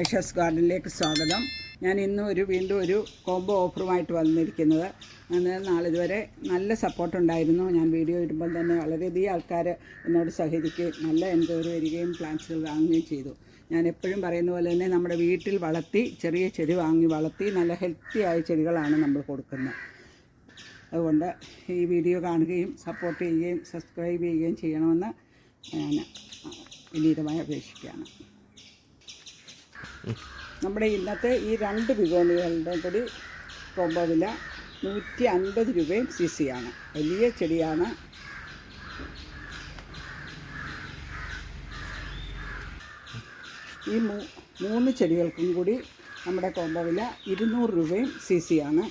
ഐഷാസ് ഗാർഡനിലേക്ക് സ്വാഗതം. ഞാൻ ഇന്ന് വീണ്ടും ഒരു കോംബോ ഓഫറുമായിട്ട് വന്നിരിക്കുന്നത്. നാളിതുവരെ നല്ല സപ്പോർട്ടുണ്ടായിരുന്നു. ഞാൻ വീഡിയോ ഇടുമ്പോൾ തന്നെ വളരെയധികം ആൾക്കാർ എന്നോട് സഹകരിക്കുകയും നല്ല എൻക്വയറി വരികയും പ്ലാന്റ്സുകൾ വാങ്ങുകയും ചെയ്തു. ഞാൻ എപ്പോഴും പറയുന്ന പോലെ തന്നെ നമ്മുടെ വീട്ടിൽ വളർത്തി ചെറിയ ചെടി വാങ്ങി വളർത്തി നല്ല ഹെൽത്തിയായ ചെടികളാണ് നമ്മൾ കൊടുക്കുന്നത്. അതുകൊണ്ട് ഈ വീഡിയോ കാണുകയും സപ്പോർട്ട് ചെയ്യുകയും സബ്സ്ക്രൈബ് ചെയ്യുകയും ചെയ്യണമെന്ന് ഞാൻ വിനീതമായി അപേക്ഷിക്കുകയാണ്. നമ്മുടെ ഇന്നത്തെ ഈ 2 ബിഗോണികളുടെ കൂടി കോംബോ വില 150 രൂപയും CC ആണ്. വലിയ ചെടിയാണ്. ഈ 3 ചെടികൾക്കും കൂടി നമ്മുടെ കോംബോ വില 200 രൂപയും CC ആണ്.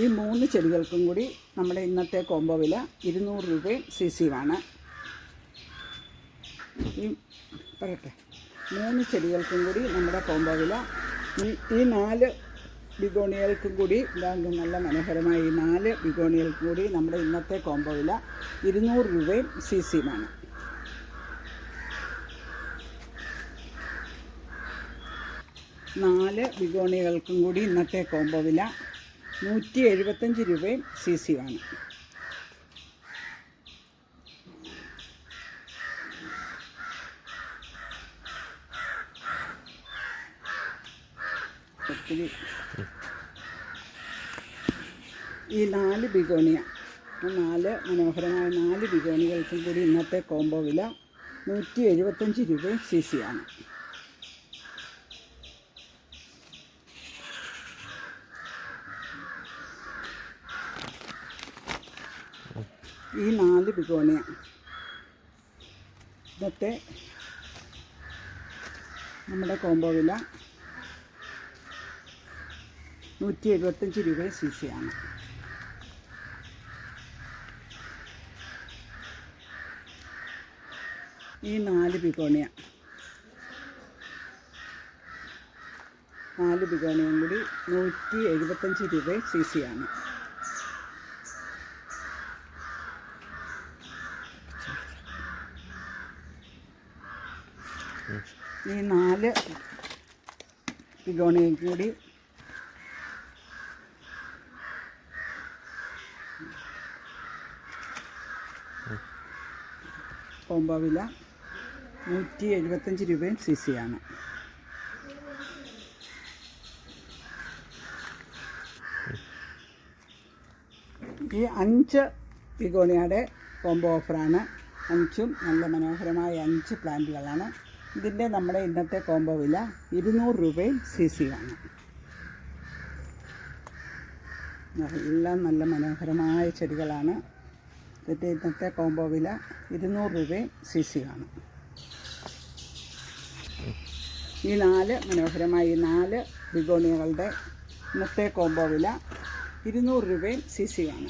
ഈ 3 ചെടികൾക്കും കൂടി നമ്മുടെ ഇന്നത്തെ കോംബോ വില 200 രൂപയും CC ആണ്. പറയട്ടെ, 3 ചെടികൾക്കും കൂടി നമ്മുടെ കോംബോ വില ഈ 4 ബിഗോണികൾക്കും കൂടി നല്ല മനോഹരമായ ഈ 4 ബിഗോണികൾക്കും കൂടി നമ്മുടെ ഇന്നത്തെ കോംബോ വില 200 രൂപയും CCയുമാണ്. നാല് ബിഗോണികൾക്കും കൂടി ഇന്നത്തെ കോംബോ വില 175 രൂപയും CCയുമാണ്. ഈ 4 ബിഗോണിയ 4 മനോഹരമായ 4 ബിഗോണികൾക്കും കൂടി ഇന്നത്തെ കോംബോ വില 175 രൂപയും CCയാണ്. ഈ 4 ബിഗോണിയ ഇന്നത്തെ നമ്മുടെ കോംബോ വില 175 രൂപ CCയാണ്. ഈ 4 ബിഗോണിയും കൂടി 175 രൂപ CCയാണ്. ഈ 4 ബിഗോണിയും കൂടി കോംബോ വില 175 രൂപയും CCയാണ്. ഈ 5 ബിഗോണിയുടെ കോംബോ ഓഫറാണ്. 5ഉം നല്ല മനോഹരമായ 5 പ്ലാന്റുകളാണ്. ഇതിൻ്റെ നമ്മുടെ ഇന്നത്തെ കോംബോ വില 200 രൂപയും CCയാണ്. എല്ലാം നല്ല മനോഹരമായ ചെടികളാണ്. ഇതിൻ്റെ ഇന്നത്തെ കോംബോ വില 200 രൂപയും CCയാണ്. ഈ 4 മനോഹരമായ 4 ബിഗോണിയകളുടെ ഇന്നത്തെ കോംബോ വില 200 രൂപയും CCയാണ്.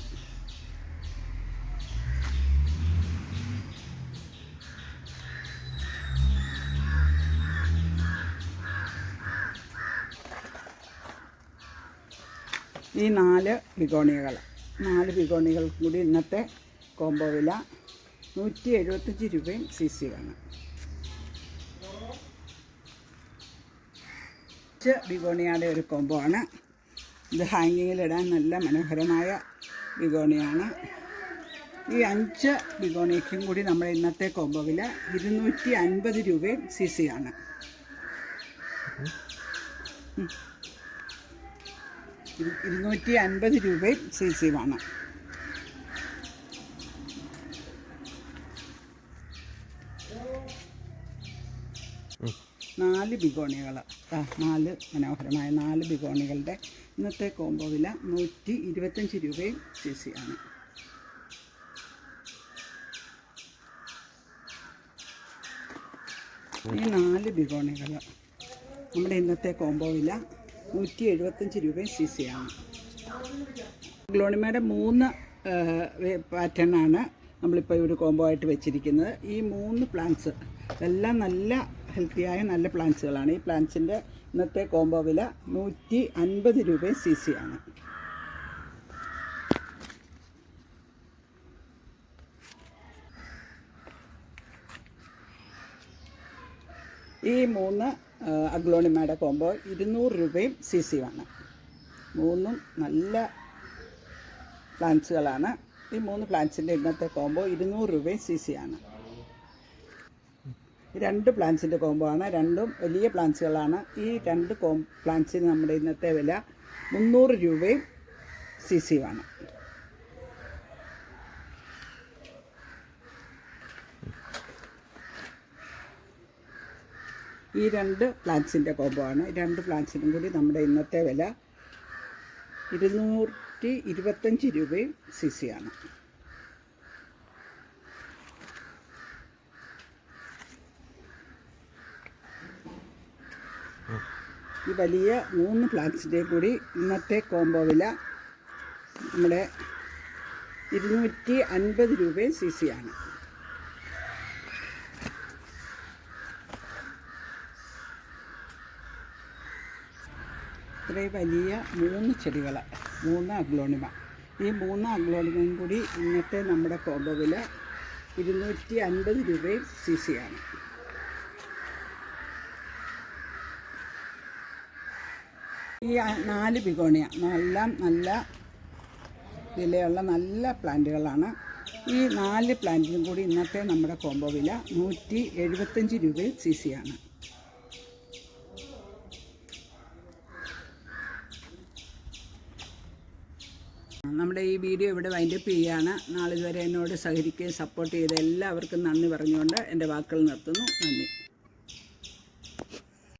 ഈ 4 ബിഗോണികൾ കൂടി ഇന്നത്തെ കോംബോ വില 175 രൂപയും CCയാണ്. ബിഗോണിയുടെ ഒരു കോംബോ ആണ് ഇത്. ഹാങ്ങിങ്ങിലിടാൻ നല്ല മനോഹരമായ ബിഗോണിയാണ്. ഈ 5 ബിഗോണിക്കും കൂടി നമ്മുടെ ഇന്നത്തെ കോംബോ വില 250 രൂപയും CCയാണ്. 250 രൂപയും CCയുമാണ്. നാല് ബിഗോണികൾ 4 മനോഹരമായ 4 ബിഗോണികളുടെ ഇന്നത്തെ കോംബോ വില 125 രൂപയും CCയാണ്. ഈ 4 ബിഗോണികൾ നമ്മുടെ ഇന്നത്തെ കോംബോ വില 175 രൂപയും CCയാണ്. ഗ്ലോണിമയുടെ 3 പാറ്റേണാണ് നമ്മളിപ്പോൾ ഒരു കോംബോ ആയിട്ട് വെച്ചിരിക്കുന്നത്. ഈ 3 പ്ലാന്റ്സ് എല്ലാം നല്ല ഹെൽത്തിയായ നല്ല പ്ലാന്റ്സുകളാണ്. ഈ പ്ലാന്റ്സിൻ്റെ ഇന്നത്തെ കോംബോ വില 150 രൂപയും CCയാണ്. ഈ 3 അഗ്ലോണിമയുടെ കോംബോ 200 രൂപയും CC-യുമാണ്. 3 നല്ല പ്ലാന്റ്സുകളാണ്. ഈ 3 പ്ലാന്റ്സിൻ്റെ ഇന്നത്തെ കോംബോ 200 രൂപയും CC-യാണ്. 2 പ്ലാന്റ്സിൻ്റെ കോംബോ ആണ്. രണ്ടും വലിയ പ്ലാന്റ്സുകളാണ്. ഈ 2 പ്ലാന്റ്സിന് നമ്മുടെ ഇന്നത്തെ വില 300 രൂപയും CC-യുമാണ്. ഈ 2 പ്ലാന്റ്സിൻ്റെ കോംബോ ആണ്. 2 പ്ലാന്റ്സിനും കൂടി നമ്മുടെ ഇന്നത്തെ വില 225 രൂപയും CC-യാണ്. ഈ വലിയ 3 പ്ലാന്റ്സിൻ്റെ കൂടി ഇന്നത്തെ കോംബോ വില നമ്മുടെ 250 രൂപയും CC-യാണ്. ഇത്രയും വലിയ 3 ചെടികൾ, 3 അഗ്ലോണിമ. ഈ 3 അഗ്ലോണിമയും കൂടി ഇന്നത്തെ നമ്മുടെ കോംബോ വില 250 രൂപയും CC-യാണ്. ഈ 4 ബിഗോണിയ എല്ലാം നല്ല വിലയുള്ള നല്ല പ്ലാന്റുകളാണ്. ഈ 4 പ്ലാന്റിനും കൂടി ഇന്നത്തെ നമ്മുടെ കോംബോ വില 175 രൂപയും CC-യാണ്. നമ്മുടെ ഈ വീഡിയോ ഇവിടെ വൈൻഡപ്പ് ചെയ്യുകയാണ്. നാളിതുവരെ എന്നോട് സഹകരിക്കുകയും സപ്പോർട്ട് ചെയ്ത എല്ലാവർക്കും നന്ദി പറഞ്ഞുകൊണ്ട് എൻ്റെ വാക്കുകൾ നിർത്തുന്നു. നന്ദി.